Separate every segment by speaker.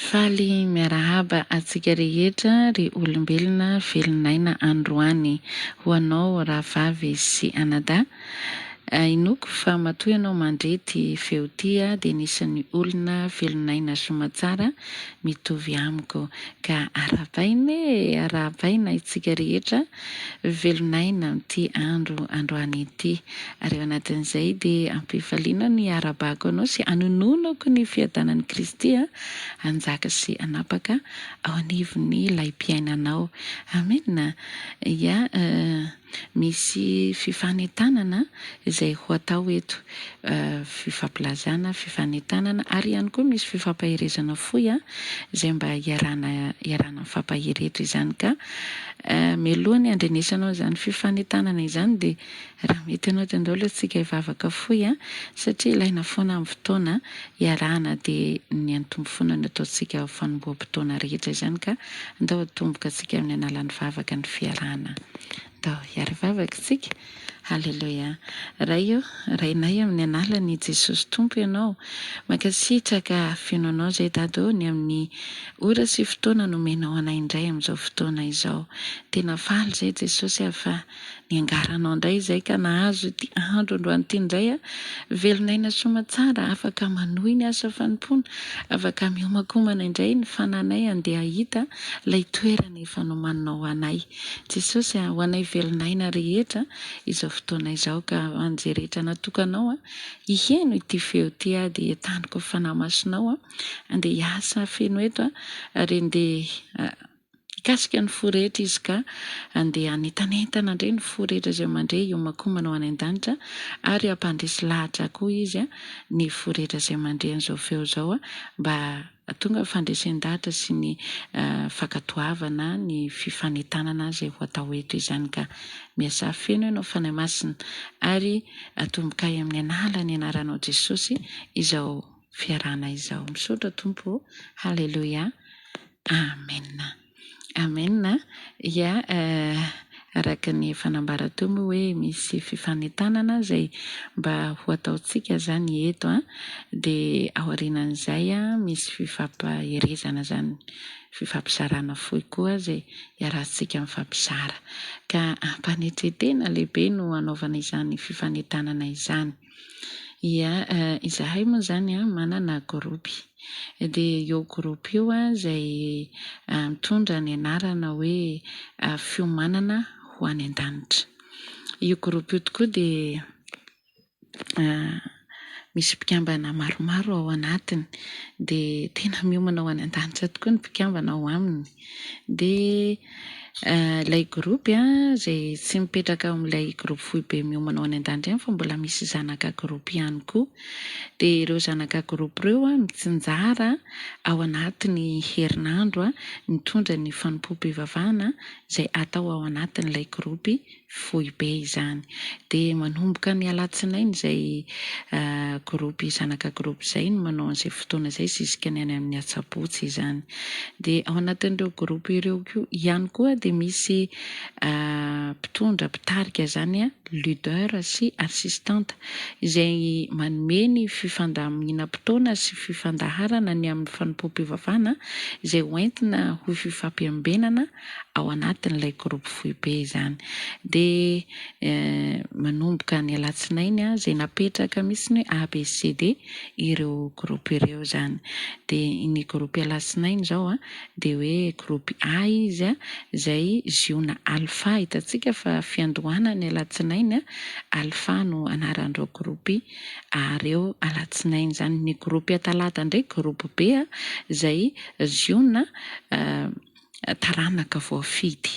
Speaker 1: Faly miarahaba atsika rehetra ry olombelona velon'aina androany ho anao rahavavy sy anada. Inoko fa matoa ianao mandrety feo ty dia nisan'ny olona velon'aina somatsara mitovy amiko ka arahabaina itsika rehetra velon'aina amin'ity androany ity. Ary ao anatin'izay dia ampifaliana ny arabako anao sy anononako ny fiadanan'i Kristy anjaka sy anapaka ao anivon'ny laim-piainanao. Amena. Ya, misy fifanentanana izay ho atao eto, fifampilazana, fifanentanana ary ihany koa misy fifampaherezana fohy izay mba iarana mifampaheretra izany ka mialohany andrenesanao izany fifanentanana izany dia raha mety ianao dia andao aloha tsika hivavaka fohy satria ilaina foana amin'ny fotoana iarahana dia ny antombo foana ny ataontsika fanomboam-potoana rehetra izany ka andao atomboka tsika amin'ny alalan'ny vavaka ny fiarahana. Andao hiara vavaka tsika. Halleluja. Rainay amin'ny analan'i Jesosy Tompo ianao, mankasitraka fiainanao izay Dado ny amin'ny ora sy fotoana nomenao anay indray amin'izao fotoana izao. Tena faly izay Jesosy fa niangaranao indray izay ka nahazo ity andro androany ity indray velon'aina somatsara, afaka manohy ny asa fanompona, afaka miomakomana indray ny fananay andeha hahita ilay toerana efa nomaninao anay. Jesosy ho anay velon'aina rehetra izao fotoana izao ka an'izay rehetra natokanao iheno ity feo ity dia taniko fanahy masonao andeha hiasa feno eto ary andeha hikasika ny fo rehetra izy ka andeha hanetanentana indray ny fo rehetra izay mandray iomakomana ao any an-danitra ary hampandresy lahatra koa izy ny fo rehetra izay mandray an'izao feo izao mba tonga fandresen-dahatra sy ny fankatoavana ny fifanentanana izay ho atao eto izany ka miasa feno ianao fanahy masina ary atomboka amin'ny analany anaranao Jesosy izao fiarahana izao. Misaotra Tompo. Halleluja. Amen. Amen. Ya, araka ny fanambara teo moa hoe misy fifanentanana izay mba ho ataontsika zany eto dia aorianan'izay misy fifampaherezana zany, fifampizarana fohy koa izay iarahantsika mifampizara ka ampanetretena lehibe no anaovana izany fifanentanana izany. Ya, izahay moa zany manana gropy dia io gropy io izay mitondra ny anarana hoe fiomanana ho any an-danitra. Io gropy io tokoa dia misy mpikambana maromaro ao anatiny dia tena miomana ho any an-danitra tokoa ny mpikambana ao aminy. Dia ilay gropy izay tsy mipetraka amin'ilay gropy fohy be miomana ho any an-danitra ihany fa mbola misy zanaka gropy ihany koa. Dia ireo zanaka gropy ireo mitsinjara ao anatin'ny herinandro mitondra ny fanompom-pivavahana izay atao ao anatin'ilay gropy fohy be izany. Dia manomboka ny alatsinainy izay gropy zanaka gropy izay no manao an'izay fotoana izay ziska ny any amin'ny atsabotsy izany. Dia ao anatin'ireo gropy ireo ihany koa dia misy mpitondra mpitarika zany leader sy assistante izay manome ny fifandamiana-potoana sy fifandaharana ny amin'ny fanompom-pivavahana izay hoentina ho fifampiambenana ao anatin'ilay gropy fohy be izany. Dia manomboka ny alatsinainy izay napetraka mihitsy hoe ABCD ireo gropy ireo zany. Dia ny gropy alatsinainy zao dia hoe gropy A izy izay ziona alpha, hitantsika fa fiandohanany alatsinainy alpha no anaran'ireo gropy ireo alatsinainy zany. Ny gropy atalata ndray gropy B izay ziona taranaka voafidy,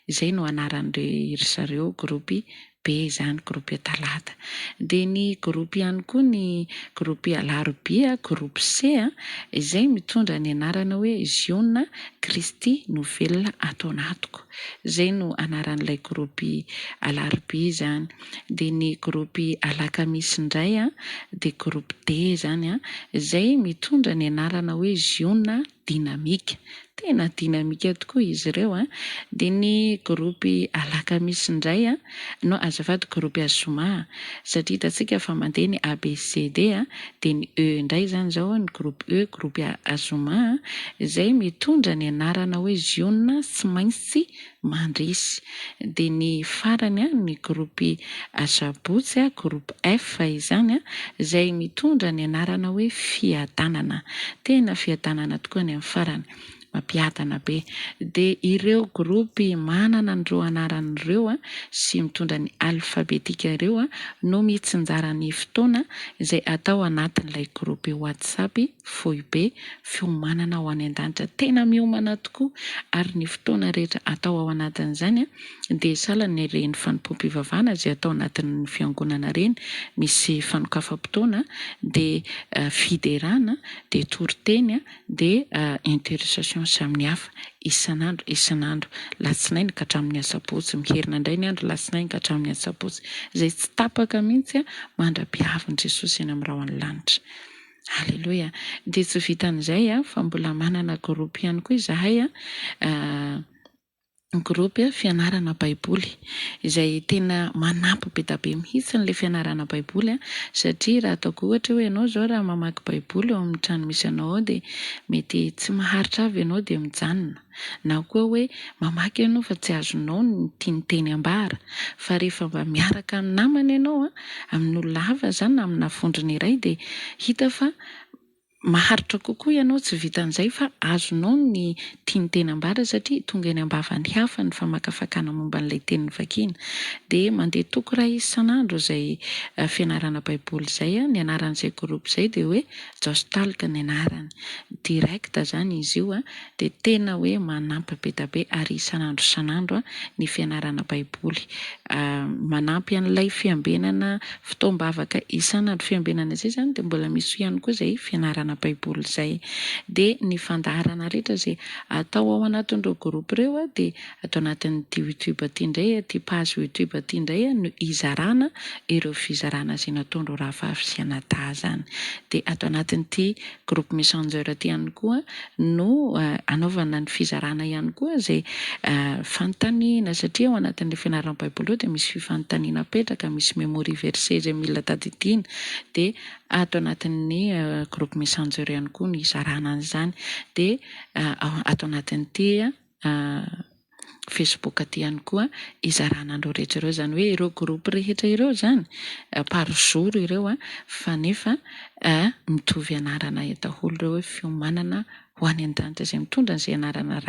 Speaker 1: izay no anaran'ireo zareo gropy B zany, gropy atalata. Dia ny gropy ihany koa ny gropy alarobia gropy C izay mitondra ny anarana hoe ziona Kristy novelona ato anatiko, izay no anaran'ilay gropy alarobia zany. Dia ny gropy alakamisy indray dia gropy D zany izay mitondra ny anarana hoe ziona dinamika, tena dinamika tokoa izy ireo a. Dia ny gropy alakamisy indray a no azafady gropy azoma, satria hitantsika fa mandeha ny ABCD a, dia ny E indray zany zao ny gropy E, gropy azoma izay mitondra ny anarana hoe ziona tsy maintsy mandresy. Dia ny farany a ny gropy asabotsy a, gropy F izany a, izay mitondra ny anarana hoe fiadanana, tena fiadanana tokoa ny amin'ny farany, mampiadana be. Dia ireo gropy manana an'ireo anaran'ireo a sy mitondra ny alfabetika ireo a no mitsinjara ny fotoana izay atao anatin'ilay gropy WhatsApp fohy be fiomanana ho any an-danitra, tena miomana tokoa. Ary ny fotoana rehetra atao ao anatin'izany a dia sahala ny reny fanompoam-pivavahana izay atao anatin'ny fiangonana reny, misy fanokafam-potoana, dia fiderana, dia toriteny, dia intercession samihafa isan'andro latsinainy ka hatramin'ny asabotsy, miherina indray ny andro latsinainy ka hatramin'ny asabotsy, izay tsy tapaka mihitsy a mandra-piavin'i Jesosy eny amin'ny rahona lanitra. Halleloia. Dia tsy vitan'izay a fa mbola manana gropy ihany koa izahay a, gropy fianarana baiboly izay tena manampy be da be mihitsy n'ilay fianarana baiboly a, satria raha ataoko ohatra hoe ianao zao raha mamaky baiboly ao amin'ny trano misy anao ao dia mety tsy maharitra avy ianao dia mijanona, na koa hoe mamaky ianao fa tsy azonao ny tiany teny ambara, fa rehefa mba miaraka amin'ny namany ianao a, amin'olona hafa zany na amina vondrona iray, dia hita fa maharitra kokoa ianao, tsy vitan'izay fa azonao ny tiany teny ambara satria tonga eny ambavany hafa ny famakafakana momba n'ilay teniny vakiana. Dia mandeha toko iray isan'andro izay fianarana baiboly izay a, ny anaran'izay gropy izay dia hoe Jostalka ny anarany, direkta zany izy io a, dia tena hoe manampy be da be ary isan'andro ny fianarana baiboly, manampy an'ilay fiambenana fotoam-bavaka isan'andro fiambenana izay zany, dia mbola misy ihany koa izay fianarana baiboly izay. Dia ny fandaharana rehetra izay atao ao anatin'ireo gropy ireo a dia atao anatin'ity YouTube ity indray, ty page YouTube ity indray no izarana ireo fizarana izay nataon'ireo rahavavy sy anadahy zany. Dia atao anatin'ity gropy messenger ity ihany koa no anaovana ny fizarana ihany koa izay fanontaniana, satria ao anatin'ilay fianarana baiboly eo dia misy fifanontaniana apetraka, misy memory verset izay mila tadidiana, dia atao anatin'ny gropy messenger ihany koa ny izarana an'izany. Dia atao anatin'ity Facebook aty ihany koa izarana andreo rehetra ireo, zany hoe ireo gropy rehetra ireo zany par jour ireo fa nefa mitovy anarana daholo ireo hoe fiomanana ho any an-danitra izay mitondra izay anarana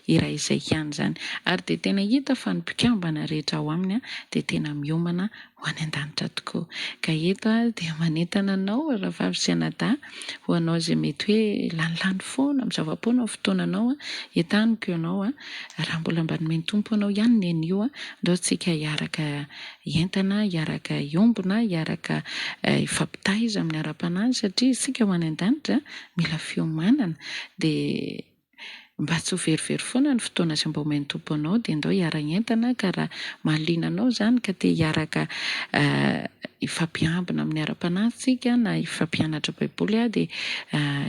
Speaker 1: iray izay ihany zany. Ary dia tena hita fa ny mpikambana rehetra ao aminy dia tena miomana ho any an-danitra tokoa. Ka eto dia manentana anao rahavavy sy anadahy, ho anao izay mety hoe lanilany foana amin'ny zava-poana ny fotoananao, entaniko ianao raha mbola mba nomeny tompo anao ihany ny anio, ndao tsika hiaraka entana, hiaraka iombona, hiaraka ifampitaiza amin'ny ara-panahy, satria isika ho any an-danitra mila fiomanana. Dia mba tsy ho verivery foana ny fotoana izay mba omeny tompo anao, dia ndao hiara-entana, ka raha mahaliana anao zany ka te hiaraka ifampiambina amin'ny ara-panahy tsika na ifampianatra baiboly dia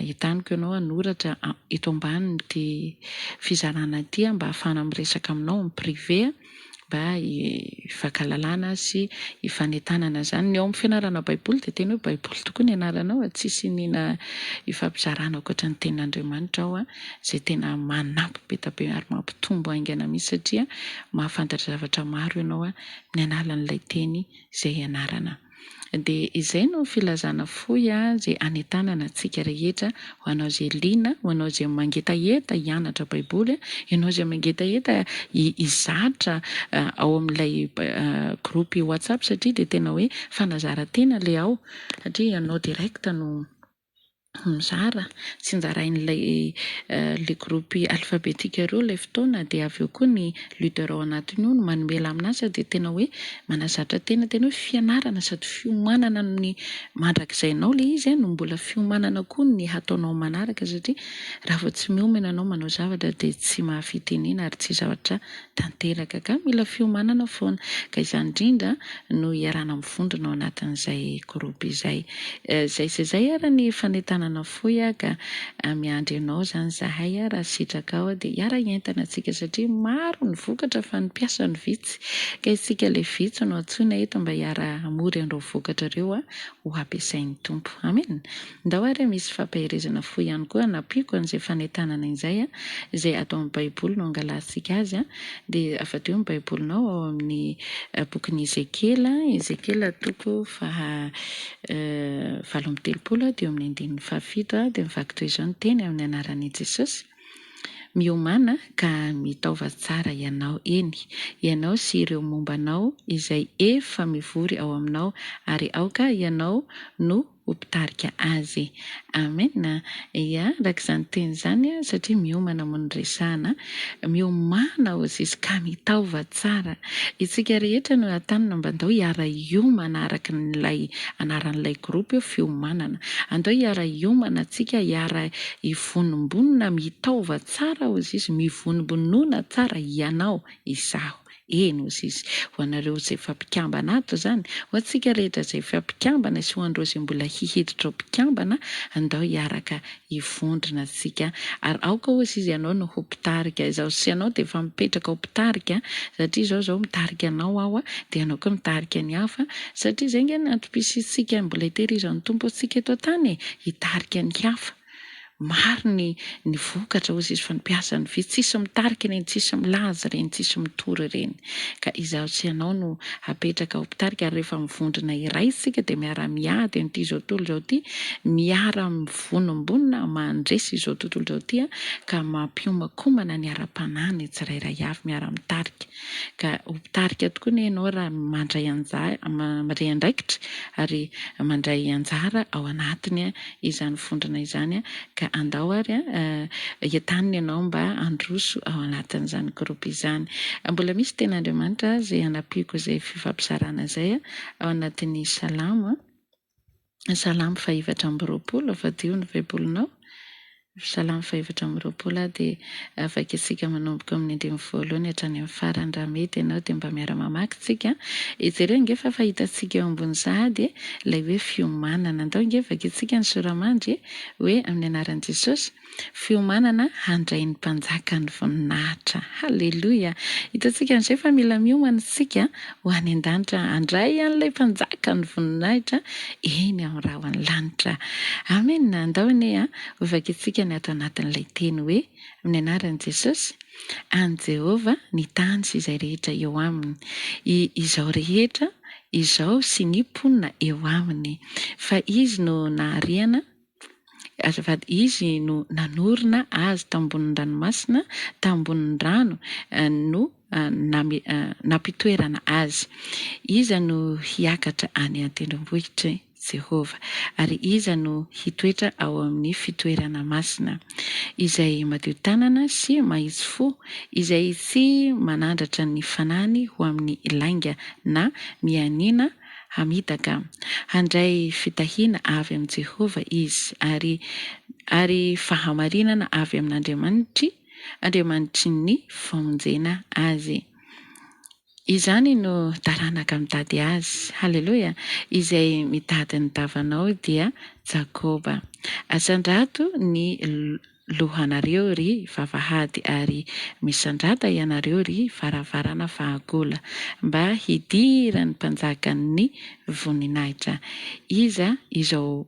Speaker 1: entaniko ianao hanoratra eto ambanin'ity fizarana ity mba ahafahana miresaka aminao amin'ny privé, mba ifankahalalana sy ifanentanana zany. Ny ao amin'ny fianarana baiboly dia tena hoe baiboly tokoa ny anaranao, tsisy nina ifampizarana ankoatra ny tenin'Andriamanitra ao, izay tena manampy be da be ary mampitombo aingana mihitsy, satria mahafantatra zavatra maro ianao ny analan'ilay teny izay ianarana. Dia izay no filazana fohy izay anentanana antsika rehetra, ho anao izay liana, ho anao izay mangetaheta hianatra baiboly, ianao izay mangetaheta hizatra ao amin'ilay gropy WhatsApp, satria dia tena hoe fanazara-tena ilay ao, satria ianao direkta no mizara, tsy nzarain'ilay gropy alfabetika ireo ilay fotoana, dia avy eo koa ny leader ao anatiny io no manomela aminazy, dia tena hoe manazatra tena hoe fianarana sady fiomanana ny mandrakizay anao ilay izy no mbola fiomanana koa ny hataonao manaraka, satria raha vao tsy miomana anao manao zavatra dia tsy mahafitenena ary tsy zavatra tanteraka, ka mila fiomanana foana. Ka izany indrindra no iarana mivondrona ao anatin'izay gropy izay. Izay ary ny fanentana tanana fohy ka miandry ianao zany zahay raha sitraka ao dia hiara entana antsika satria maro ny vokatra fa ny piasa ny vitsy ka isika le vitsy no antsoina eto mba hiara hamory an'ireo vokatra ireo ho ampiasain'ny tompo. Amen. Ndao ary misy fampaherezana fohy ihany koa napiako an'izay fanentanana izay izay atao amin'ny baiboly no angalatsika azy dia afa-teo amin'ny baibolinao ao amin'ny bokin'i Ezekela toko 7:30 dia amin'ny 7 dia mivaky toy izao ny teny amin'ny anaran'i Jesosy. Miomana ka mitaova tsara ianao eny, ianao sy ireo mombanao izay efa mivory ao aminao ary aoka ianao no mpitarika azy. Amen. Ya, araka izany teny izany satria miomana amin'ny resahana, miomana hozy izy ka mitaova tsara. Isika rehetra no atanina mba andao hiara hiomana araka n'ilay anaran'ilay groupe eo fiomanana. Andao hiara hiomana antsika hiara hivonombonina mitaova tsara hozy izy, mivonombonona tsara ianao izaho. Eny hozy izy ho anareo izay fampikambana ato zany, ho antsika rehetra izay fampikambana sy ho an'ireo izay mbola hihiditra ao mpikambana, andao hiaraka hivondrona antsika ary aoka hozy izy ianao no ho mpitarika. Izaho sy ianao dia efa mipetraka ao mpitarika satria zao mitarika anao aho dia ianao koa mitarika ny hafa satria izay nge natopisiantsika mbola hitehirizan'ny tompo antsika eto an-tany hitarika ny hafa. Maro ny vokatra hozy izy fa ny piasa ny vitsy, tsisy mitarika reny, tsisy milaza reny, tsisy mitory reny. Ka izaho sy ianao no hapetraka ao mpitarika ary rehefa mivondrona iray isika dia miara miady an'ity izao tontolo izao ity, miara mivonombonina mandresy izao tontolo izao ity ka mampiomakomana ny ara-panahiny tsirairay avy miara mitarika. Ka ho mpitarika tokoa ny ianao raha mandray andraikitra ary mandray anjara ao anatiny izany vondrona izany ka andao ary entanina ianao mba androso ao anatin'izany groupe izany. Mbola misy ten'Andriamanitra izay anapiako izay fifampizarana izay ao anatin'ny Salamo 4:20 afa-teo ny baibolinao. Salamo 4:20 dia afaka isika manomboka amin'ny 1 hatrany amin'ny farany raha mety ianao dia mba miara mamaky tsika. Jereo ngefa fahitantsika eo ambony sahady ilay hoe fiomanana. Andao ngefa isika ny soramandry hoe amin'ny anaran'i Jesosy fiomanana handray ny mpanjaka ny voninahitra. Halleluja. Hitantsika amin'izay fa mila miomana isika ho any An-Danitra handray an'ilay mpanjaka ny voninahitra eny amin'ny rahona lanitra. Amen. Andao ane afaka isika ny ato anatin'ilay teny hoe amin'ny anaran'i Jesosy an Jehova ny tany sy izay rehetra eo aminy, izao rehetra izao sy ny mponina eo aminy, fa izy no nahariana izy no nanorina azy tambonin'ny ranomasina, tambonin'ny rano no nampitoerana azy. Iza no hiakatra any an-tendrombohitra Jehova ary iza no hitoetra ao amin'ny fitoerana masina, izay madio tanana sy mahitsy fo, izay tsy manandratra ny fanahiny ho amin'ny lainga na mianina hamitaka. Handray fitahiana avy amin'ny Jehova izy ary fahamarinana avy amin'Andriamanitry ny famonjena azy. Izany no taranaka mitady azy. Halleluja. Izay mitady ny davanao dia Jakoba. Asandrato ny lohanareo ry vavahady ary misandrata ianareo ry varavarana vahagola mba hidira ny mpanjaka ny voninahitra. Iza izao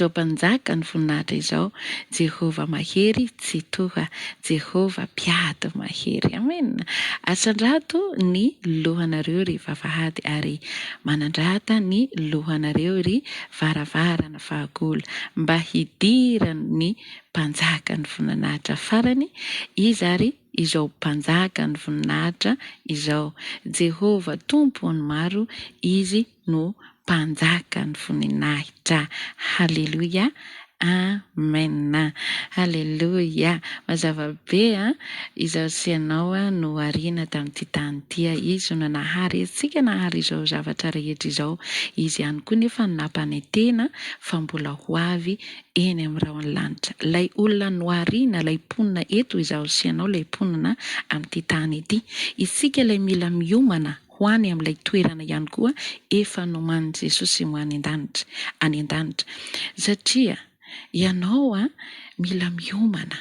Speaker 1: mpanjaka ny voninahitra izao, Jehova mahery tsy toha, Jehova mpiady mahery. Amen. Asandrato ny lohanareo ry vavahady ary manandrata ny lohanareo ry varavarana vahagola mba hidira ny mpanjaka ny voninahitra farany. Iza ry izao mpanjaka ny voninahitra izao, Jehova tompony maro, izy no mpanjaka ny voninahitra. Halleluja. Amen. Halleluja. Mazava be izaho sy ianao no ariana tamin'ity tany ity. Izy no nahary antsika, nahary izao zavatra rehetra izao. Izy ihany koa nefa nampanentena fa mbola ho avy eny amin'ny rahona lanitra. Lay olona nohariana, lay mponina eto izaho sy ianao, lay mponina amin'ity tany ity. Isika lay mila miomana ho any amin'ilay toerana ihany koa efa nomanin' Jesosy mo any an-danitra satria ianao mila miomana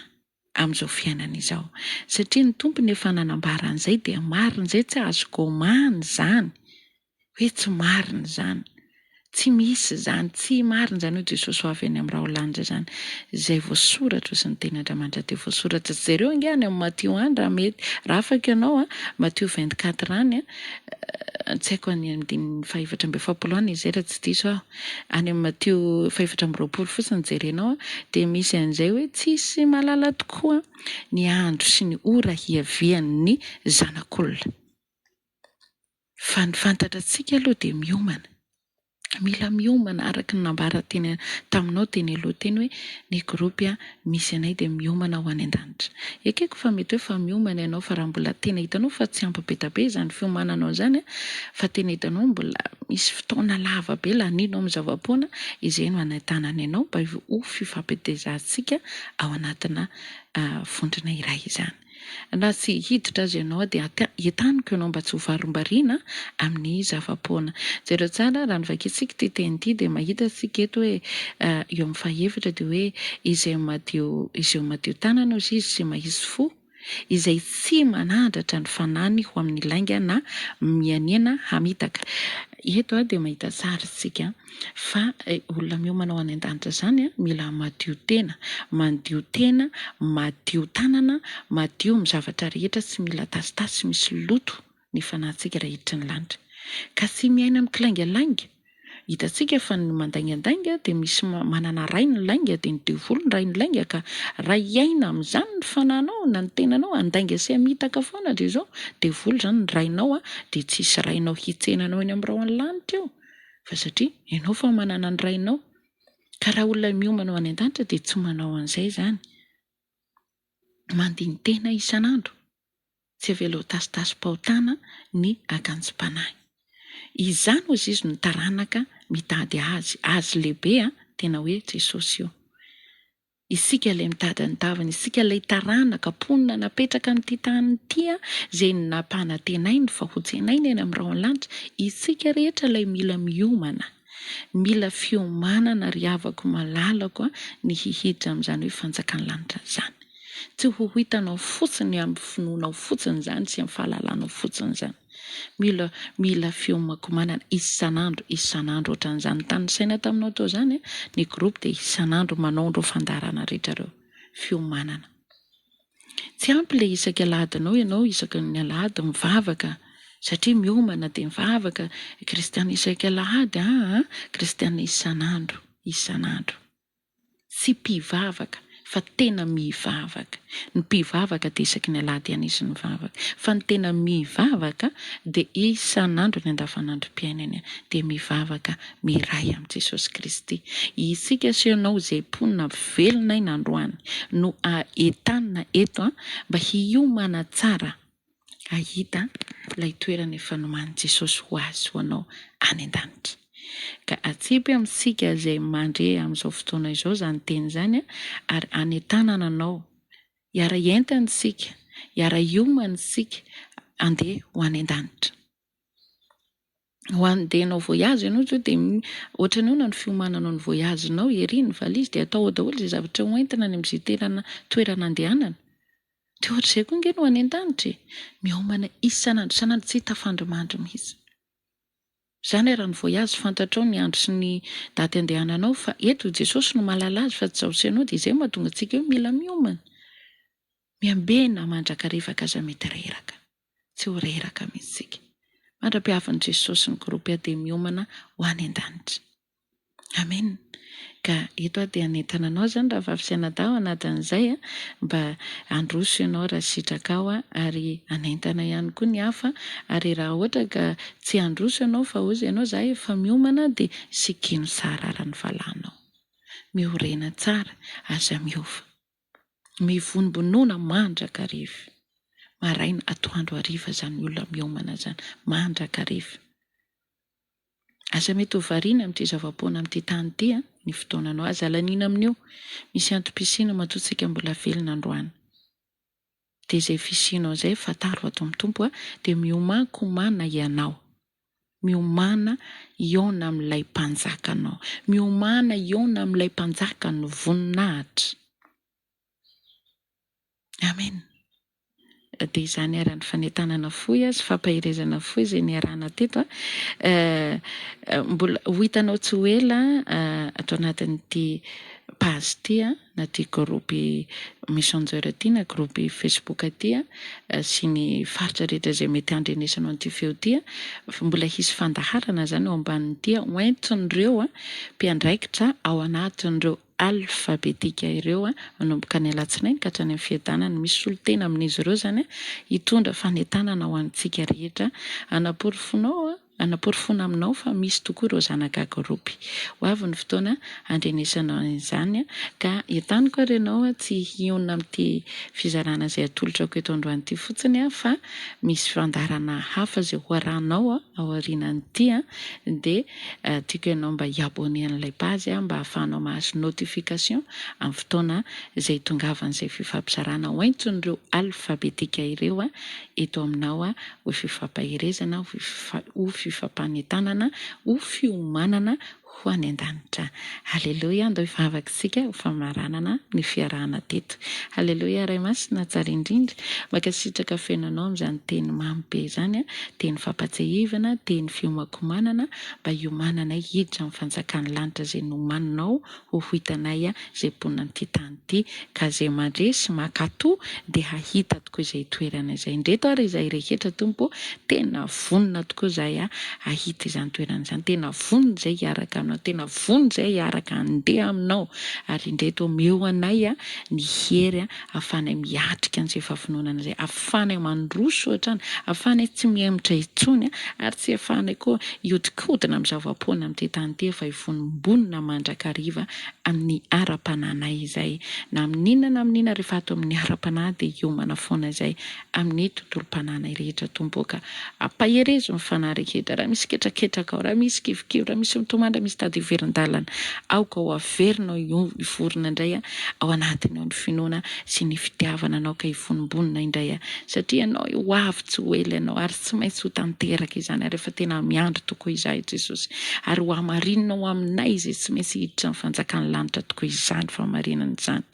Speaker 1: amin'izao fiainana izao satria ny tompony efa nanambara an'izay dia marina izay tsy azoko omana izany hoe tsy marina izany tsy misy zany tsy marina zany hoe Jesosy ho avy any amin'ny rahaolanja zany izay voasoratra sy ny ten'Andriamanitra dia voasoratra sy zareo ange any amin'ny Matthieu any raha mety raha afaka ianao Matthieu 24 any tsy haiko any amin'ny 4:7 any izay raha tsy diso aho any amin'ny Matthieu 4:20 fotsiny jerenao dia misy an'izay hoe tsisy malala tokoa ny andro sy ny ora hiavian'ny zanak'olona fa ny fantatratsika aloha dia miomana mila miomana araka ny nambara teny taminao teny aloha teny hoe ny gropy misy anay dia miomana ho any an-danitra ekeko fa mety hoe fa miomana ianao fa raha mbola tena hitanao fa tsy ampy be zany fiomananao zany fa tena hitanao mbola misy fotoana lava be laninao amin'ny zavapoana izay no anatanana ianao mba ho fifampitezantsika ao anatina vondrona iray izany na tsy hiditra azy ianao dia entaniko ianao mba tsy ho varombariana amin'ny zavapoana zero tsara raha novakitsika ty teny ity dia mahita tsika eto hoe eo amin'ny fahefatra dia hoe izay Matthieu tanana izy izay mahisy fo izay tsy manandratra ny fanany ho amin'ny lainga na mianiana hamitaka eto dia mahita tsara tsika fa olona miomana ho any an-danitra zany mila madio tena mandio tena madio tanana madio amin'ny zavatra rehetra tsy mila tasitasy misy loto ny fanahintsika raha hiditra ny lanitra ka tsy miaina amin'ny kilaingalainga hitantsika fa ny mandaingandainga dia misy manana ray ny lainga dia ny devolo ny ray ny lainga ka raha iaina amin'izany ny fananao na ny tenanao andainga sy hamitaka foana dia zao devolo zany ny rainao dia tsisy rainao hitsenanao eny amin'ny raho ny lanitra eo fa satria ianao fa manana ny rainao ka raha olona miomana ho any an-danitra dia tsy manao an'izay zany mandiny tena isan'andro tsy avela tasitasy-paotana ny akanjo-panahy izany ozy izy ny taranaka mitady azy lehibe tena hoe Jesosy io isika ilay mitady ny davany isika ilay taranaka ponina napetraka amin'ity tany ity izay nampanantenainy fa hojenainy eny amin'ny raho ny lanitra isika rehetra ilay mila miomana mila fiomanana ry havako malalako ny hihiditra amin'izany hoe fanjakany lanitra zany tsy ho hitanao fotsiny amin'ny finoanao fotsiny zany sy amin'ny fahalalanao fotsiny zany mila fiomankomanana isan'andro ohatran'izany tany saina taminao tao zany ny gropy dia isan'andro manao ndreo fandarana rehetra reo fiomanana tsy ampy le isaka alahadinao ianao isaka ny alahady mivavaka satria miomana dia mivavaka kristiana isaka alahady kristiana isan'andro tsy mpivavaka fa tena mivavaka ny mpivavaka dia isaky ny alahady ihany izy mivavaka fa ny tena mivavaka dia isan'andro ny andavanandrom-piainana dia mivavaka miray amin'i Jesosy Kristy isika sy ianao izay ponina velona iny androany no entanina eto mba hiomana tsara ahita ilay toerana efa nomanin' Jesosy ho azy ho anao any an-danitra ka atsipy amintsika izay mandre amin'izao fotoana izao zany teny zany ary any an-tanana anao hiara entana isika hiara hiomana isika andeha ho any an-danitra ho andehanao voyazy ianao zao dia ohatrany hoe ny fiomananao ny voyazinao ery ny valizy dia atao ao daholo izay zavatra hoentina any amin'izay toerana andehanana dia ohatr'izay koa nge no any an-danitra miomana isan'andro tsy tafandrimandry mihitsy zany raha ny voyazy fantatrao ny andro sy ny daty andehananao fa eto Jesosy no mahalala azy fa tsy zao sy ianao dia izay mahatonga antsika hoe mila miomana miambena mandrakarievaka aza mety reraka tsy ho reraka mihitsy tsika mandra-piavin'i Jesosy ny gropy dia miomana ho any an-danitra amen ka eto dia anentana anao zany raha vavy sy anadao anatin'izay mba androso ianao raha sitrakao ary anentana ihany koa ny hafa ary raha ohatra ka tsy androso ianao fa ozy ianao za efa miomana dia sikino tsara raha ny valanao miorena tsara aza miova mivonibonona mandrakariva maraina atoandro hariva zany olona miomana zany mandrakariva aza mety ho variana amin'ity zavapoana amin'ity tany ity ny fotoananao aza alanina amin'io misy antom-pisiana matoa tsika mbola velona androany dia izay fisinao izay fataro ato amin'ny tompo a dia miomankomana ianao, miomana iona amin'ilay mpanjakanao, miomana iona amin'ilay mpanjaka ny voninahitra. Amen. Dia izany arany fanentanana fohy sy fampahirezana fohy izay niarahana teto mbola ho hitanao tsy ho ela atao anatin'ity page ity na ty groupe messenger ty na groupe Facebook ty sy ny faritra rehetra izay mety andrenesanao an'ity feo ty mbola hisy fandaharana zany ao ambanin'ity hoentin'ireo mpiandraikitra ao anatin'ireo alfabetika ireo manomboka ny alatsinainy ka hatrany amin'ny fiadanany. Misy solotena amin'izy ireo zany hitondra fanentanana ho antsika rehetra, anaporofonao aminao fa misy tokoa ireo zanaka groupe. Ho avy ny fotoana andrenesanao an'izany ka entaniko ary ianao tsy hiona amin'ity fizarana izay atolotrako eto androany ity fotsiny fa misy fandarana hafa izay ho arahanao ao aorianan'ity dia tiako ianao mba hiabone an'ilay page mba hahafahanao mahazo notification amin'ny fotoana izay tongavan'izay fifampizarana hoentin'ireo alfabetika ireo eto aminao ho fifampahirezana, ho fifampanentanana, ho fiomanana ho any an-danitra. Haleloia, andao hivavakitsika ho famaranana ny fiarahana teto. Haleloia, ray masina tsara indrindra, makasitraka fenanao amin'izany teny mamy be izany, teny fampatsahivana, teny fiomankomanana, mba hiomananay hiditra amin'ny fanjakan'ny lanitra izay nomaninao ho hitanay izay mponina n'ity tany ity, ka izay mandresy makatoa dia hahita tokoa izay toerana izay. Indreto ary izay rehetra tompo, tena vonona tokoa izay hahita izany toerana izany, tena vonona izay hiaraka aminao, tena vonona izay hiaraka andeha aminao, ary indreto meo anay ny hery ahafahanay miatrika an'izay fahavononana izay, ahafahanay mandroso ohatrany, ahafahanay tsy mihemotra intsony ary tsy ahafahanay koa hiodikodina amin'ny zavapoana amin'ity tany ity fa hivonombonina mandrakariva amin'ny ara-panahinay izay, na amin'inona na amin'inona rehefa ato amin'ny ara-panahy dia hiomana foana izay amin'ny tontolo-panahinay rehetra tompo, ka ampaherezo ny fanahy rehetra, raha misy ketraketraka ao, raha misy kivikivy, raha misy mitomandra, misy tady iverin-dalana ao ka ho averinao hivorona indray ao anatiny ao ny finoana sy ny fitiavana anao ka hivonombonina indray satria ianao ho avy tsy ho ela ianao ary tsy maintsy ho tanteraka izany ary efa tena miandry tokoa izahay Jesosy, ary ho hamarinina ho aminay izay tsy maintsy hiditra amin'ny fanjakan'ny lanitra tokoa izany famarinana izany.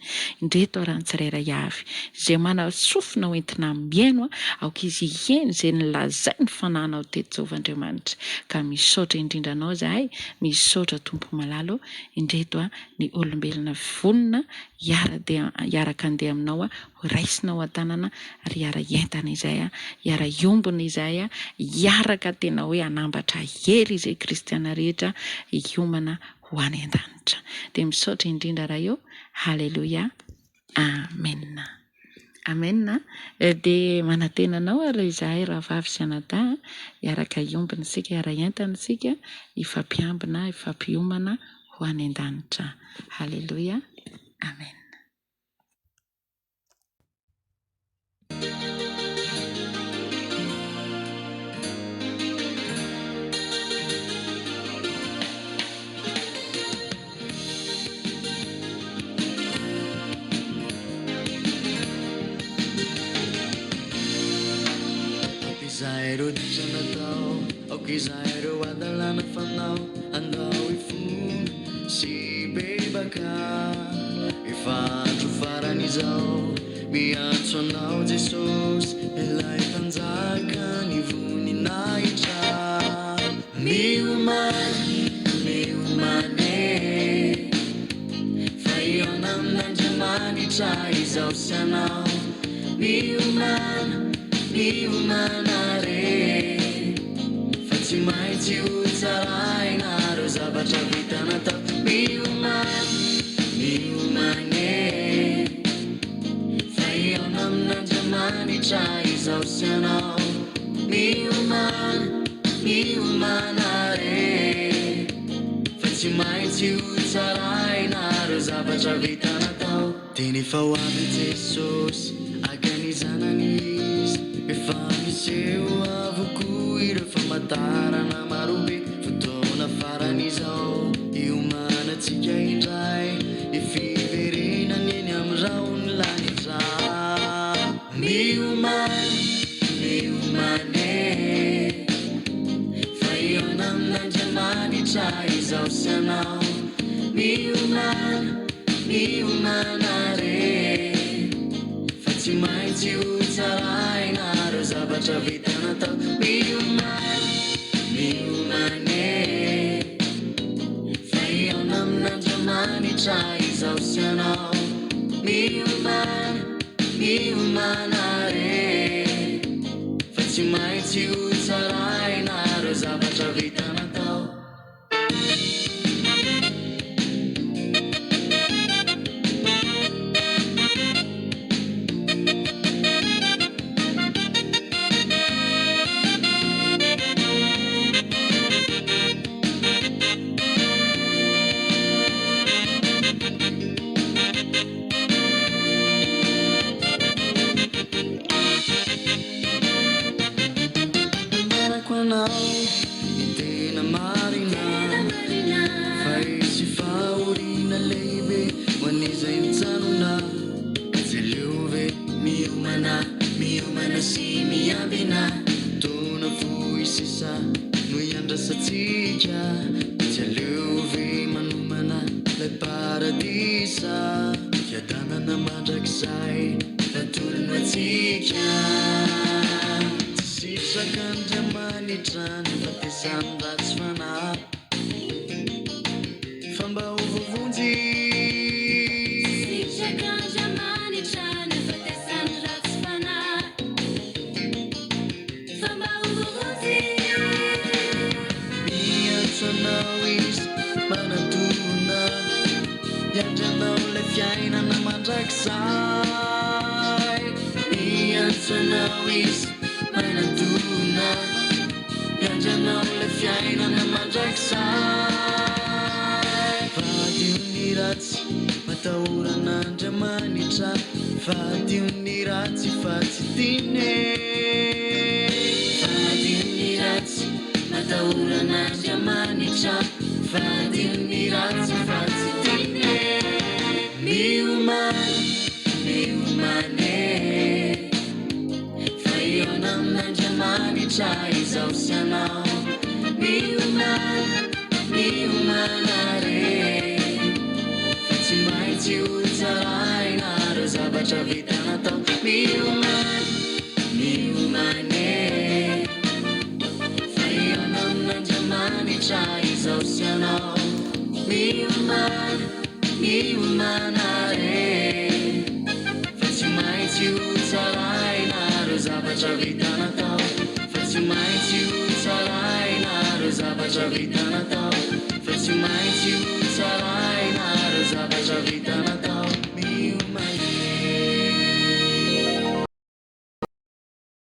Speaker 1: Indreto raha ny tsirairay avy izay manasofina hoentina miaino aoka izy hieny izay nilazay ny fanahinao teto Jehovah-Andriamanitra, ka misaotra indrindra anao zahay, misaotra tompo malalo indreto ny olombelona vonona hiaraka andeha aminao ho raisinao an-tanana ary hiara-entana izay, hiara-iombona izay, hiaraka tena hoe hanambatra hery izay kristiana rehetra hiomana ho any an-danitra. Dia misaotra indrindra raha eo. Haleloia, amen. Amen. Dia manantenanao ary izahay raha vavy sy anadahy hiaraka hiombona isika, hiara-entana isika, hifampiambina, hifampiomana ho any an-danitra. Haleloia, amen.
Speaker 2: Zairo ditsanatao, aoky zairo adalana fanao, andao ifony sy bebaka, efandro faran'izao, miantso anao Jesosy, ilay mpanjaka ny voninahitra. Miomany, miomane, fa iona amin'Andriamanitra izao sy anao. Miomana, miomana re, fa tsy maintsy ho tsaraina reo zavatra vita natao. Miomana, miomane, fa iona amin'Andriamanitra izao sy anao. Miomana, miomana re, fa tsy maintsy ho tsaraina reo zavatra vita natao. Teny efa ho avy Jesosy akany zanany izy, efa miseho avoko ireo famantarana marobe, fotoana faran'izao hiomanantsika indray, ny fiverenany eny amin'ny raony lanitra. hiomana re fa tsy maintsy ho tsaraina reo zavatra vita natao hiomane fa iona amin'Andriamanitra izao sy anao hiomana re fa tsy maintsy ho tsaraina reo zavatra vita natao tena marina fa isy fahoriana lehibe hoan'izay mitsanona ka tsy leove miomana sy miambina tona voisisa no iandrasatsika tsy aleove manomana lay paradisa iadanana mandrakizay fatolona atsika Sak'Andriamanitra nefa tesany ratsy fanahy fa mba ho vovonjy Sak'Andriamanitra nefa tesany ratsy fanahy fa mba ho vovonjy miantsanao izy manatona iandranao lay fiainana mandrakizay miantsanao izy manatuna iandranao lay fiainana mandrakizay vadio ny ratsy matahoran'Andriamanitra vadio ny ratsy fa tsy tine vadio ny ratsy matahoran'Andriamanitra vadio ny ratsy fa tsy tine miomane iona amin'Andriamanitra izao sy anao hiomana re fa tsy maintsy ho tsaraina reo zavatra vita natao hiomane fa iona amin'Andriamanitra izao sy anao hiomana re fa tsy maintsy ho tsaraina reo zavatra vita natao fa tsy maintsy ho tsaraina reo zavatra vita natao